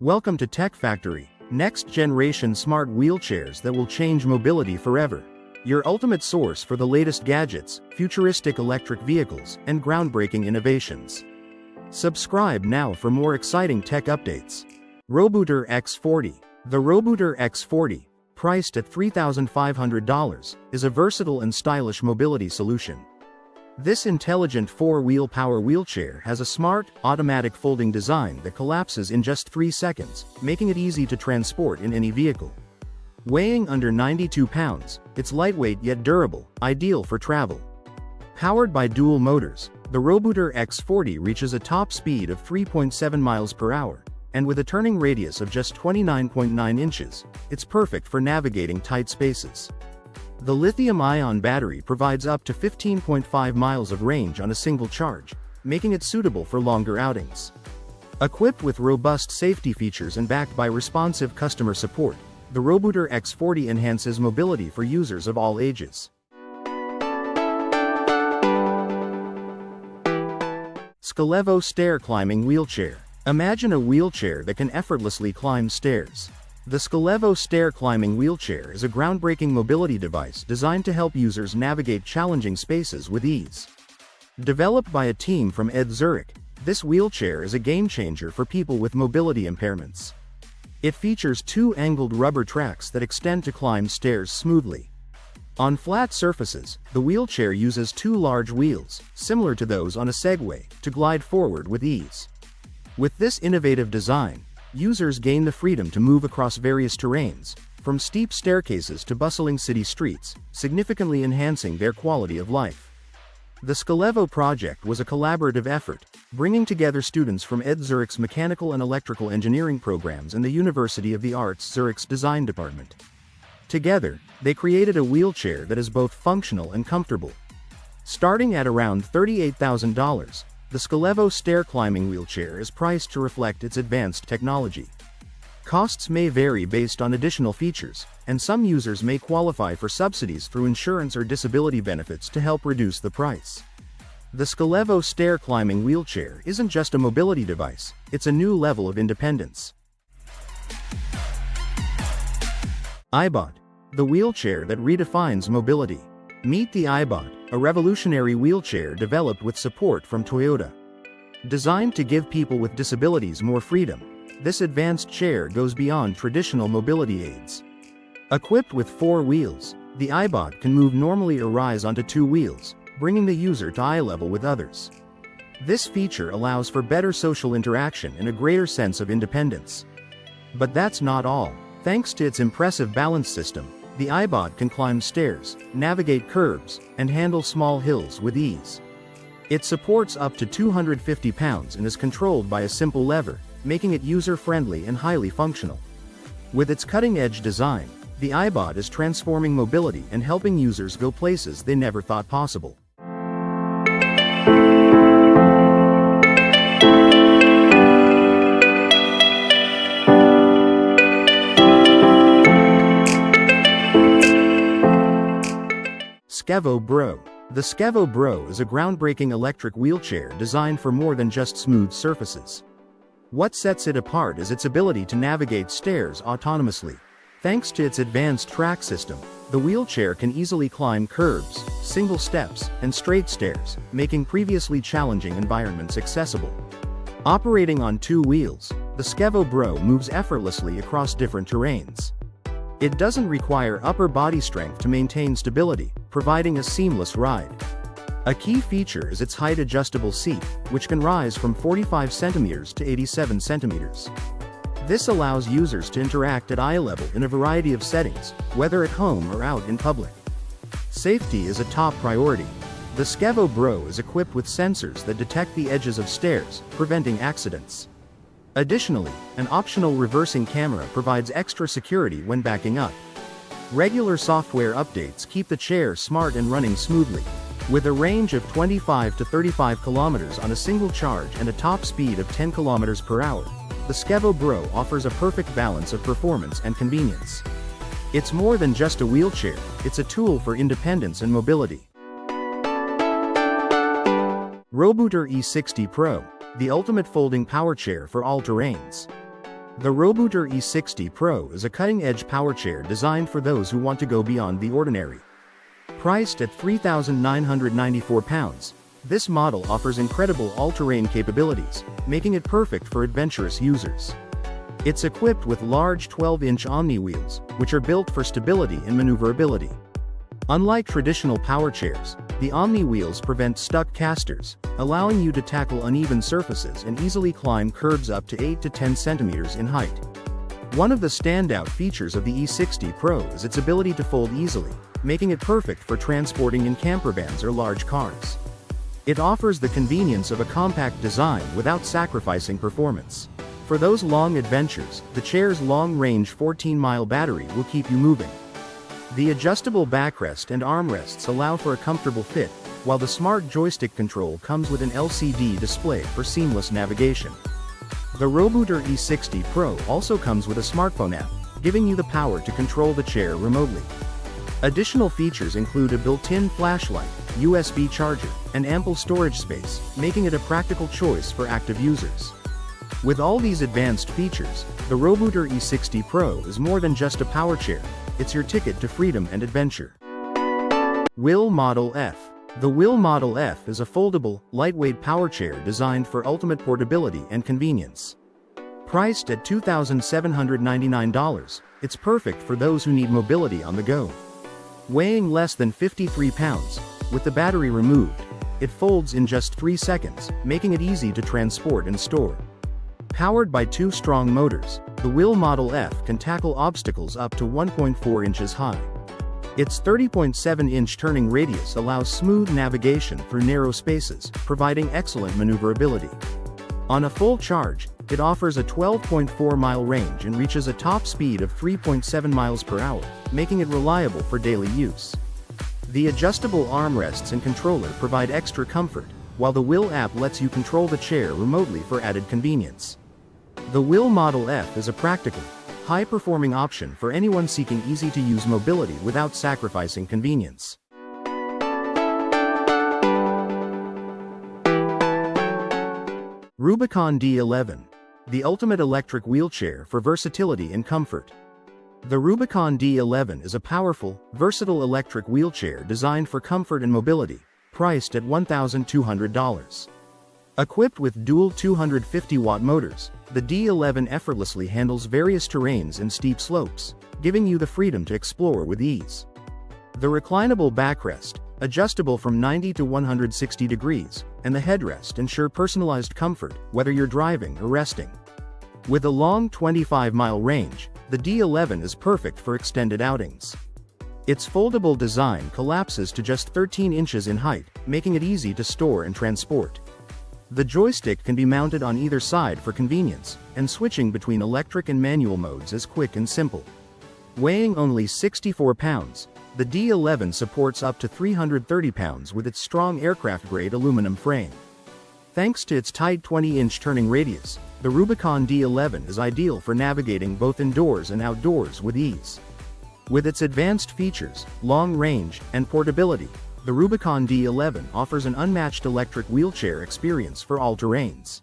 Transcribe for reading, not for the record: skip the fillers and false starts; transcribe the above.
Welcome to Tech Factory, next-generation smart wheelchairs that will change mobility forever. Your ultimate source for the latest gadgets, futuristic electric vehicles, and groundbreaking innovations. Subscribe now for more exciting tech updates. Robooter X40. The Robooter X40, priced at $3,500, is a versatile and stylish mobility solution. This intelligent four-wheel power wheelchair has a smart, automatic folding design that collapses in just 3 seconds, making it easy to transport in any vehicle. Weighing under 92 pounds, it's lightweight yet durable, ideal for travel. Powered by dual motors, the Robooter X40 reaches a top speed of 3.7 miles per hour, and with a turning radius of just 29.9 inches, it's perfect for navigating tight spaces. The lithium-ion battery provides up to 15.5 miles of range on a single charge, making it suitable for longer outings. Equipped with robust safety features and backed by responsive customer support, the Robooter X40 enhances mobility for users of all ages. Scalevo Stair Climbing Wheelchair. Imagine a wheelchair that can effortlessly climb stairs. The Scalevo Stair Climbing Wheelchair is a groundbreaking mobility device designed to help users navigate challenging spaces with ease. Developed by a team from Zurich, this wheelchair is a game-changer for people with mobility impairments. It features 2 angled rubber tracks that extend to climb stairs smoothly. On flat surfaces, the wheelchair uses 2 large wheels, similar to those on a Segway, to glide forward with ease. With this innovative design, users gain the freedom to move across various terrains, from steep staircases to bustling city streets, significantly enhancing their quality of life. The Scalevo project was a collaborative effort, bringing together students from Zurich's mechanical and electrical engineering programs and the University of the Arts Zurich's design department. Together, they created a wheelchair that is both functional and comfortable. Starting at around $38,000, the Scalevo Stair Climbing Wheelchair is priced to reflect its advanced technology. Costs may vary based on additional features, and some users may qualify for subsidies through insurance or disability benefits to help reduce the price. The Scalevo Stair Climbing Wheelchair isn't just a mobility device, it's a new level of independence. iBot. The wheelchair that redefines mobility. Meet the iBot, a revolutionary wheelchair developed with support from Toyota. Designed to give people with disabilities more freedom, this advanced chair goes beyond traditional mobility aids. Equipped with 4 wheels, the iBot can move normally or rise onto 2 wheels, bringing the user to eye level with others. This feature allows for better social interaction and a greater sense of independence. But that's not all. Thanks to its impressive balance system, the iBot can climb stairs, navigate curbs, and handle small hills with ease. It supports up to 250 pounds and is controlled by a simple lever, making it user-friendly and highly functional. With its cutting-edge design, the iBot is transforming mobility and helping users go places they never thought possible. Scewo Bro. The Scewo Bro is a groundbreaking electric wheelchair designed for more than just smooth surfaces. What sets it apart is its ability to navigate stairs autonomously. Thanks to its advanced track system, the wheelchair can easily climb curbs, single steps, and straight stairs, making previously challenging environments accessible. Operating on 2 wheels, the Scewo Bro moves effortlessly across different terrains. It doesn't require upper body strength to maintain stability, providing a seamless ride. A key feature is its height-adjustable seat, which can rise from 45 centimeters to 87 centimeters. This allows users to interact at eye level in a variety of settings, whether at home or out in public. Safety is a top priority. The Scewo Bro is equipped with sensors that detect the edges of stairs, preventing accidents. Additionally, an optional reversing camera provides extra security when backing up. Regular software updates keep the chair smart and running smoothly. With a range of 25 to 35 kilometers on a single charge and a top speed of 10 kilometers per hour, the Scewo Bro offers a perfect balance of performance and convenience. It's more than just a wheelchair, it's a tool for independence and mobility. Robooter E60 Pro. the ultimate folding power chair for all terrains. The Robooter E60 Pro is a cutting-edge power chair designed for those who want to go beyond the ordinary. Priced at £3,994, this model offers incredible all-terrain capabilities, making it perfect for adventurous users. It's equipped with large 12-inch Omni wheels, which are built for stability and maneuverability. Unlike traditional power chairs, the Omni wheels prevent stuck casters, allowing you to tackle uneven surfaces and easily climb curbs up to 8 to 10 centimeters in height. One of the standout features of the E60 Pro is its ability to fold easily, making it perfect for transporting in campervans or large cars. It offers the convenience of a compact design without sacrificing performance. For those long adventures, the chair's long-range 14-mile battery will keep you moving. The adjustable backrest and armrests allow for a comfortable fit, while the smart joystick control comes with an LCD display for seamless navigation. The Robooter E60 Pro also comes with a smartphone app, giving you the power to control the chair remotely. Additional features include a built-in flashlight, USB charger, and ample storage space, making it a practical choice for active users. With all these advanced features, the Robooter E60 Pro is more than just a power chair, it's your ticket to freedom and adventure. Whill Model F. The Whill Model F is a foldable, lightweight power chair designed for ultimate portability and convenience. Priced at $2,799, it's perfect for those who need mobility on the go. Weighing less than 53 pounds, with the battery removed, it folds in just 3 seconds, making it easy to transport and store. Powered by 2 strong motors, the Whill Model F can tackle obstacles up to 1.4 inches high. Its 30.7-inch turning radius allows smooth navigation through narrow spaces, providing excellent maneuverability. On a full charge, it offers a 12.4-mile range and reaches a top speed of 3.7 miles per hour, making it reliable for daily use. The adjustable armrests and controller provide extra comfort, while the Whill app lets you control the chair remotely for added convenience. The Whill Model F is a practical, high-performing option for anyone seeking easy-to-use mobility without sacrificing convenience. Rubicon D11. The ultimate electric wheelchair for versatility and comfort. The Rubicon D11 is a powerful, versatile electric wheelchair designed for comfort and mobility, priced at $1,200. Equipped with dual 250-watt motors, the D11 effortlessly handles various terrains and steep slopes, giving you the freedom to explore with ease. The reclinable backrest, adjustable from 90 to 160 degrees, and the headrest ensure personalized comfort, whether you're driving or resting. With a long 25-mile range, the D11 is perfect for extended outings. Its foldable design collapses to just 13 inches in height, making it easy to store and transport. The joystick can be mounted on either side for convenience, and switching between electric and manual modes is quick and simple. Weighing only 64 pounds, the D11 supports up to 330 pounds with its strong aircraft-grade aluminum frame. Thanks to its tight 20-inch turning radius, the Rubicon D11 is ideal for navigating both indoors and outdoors with ease. With its advanced features, long range, and portability, the Rubicon D11 offers an unmatched electric wheelchair experience for all terrains.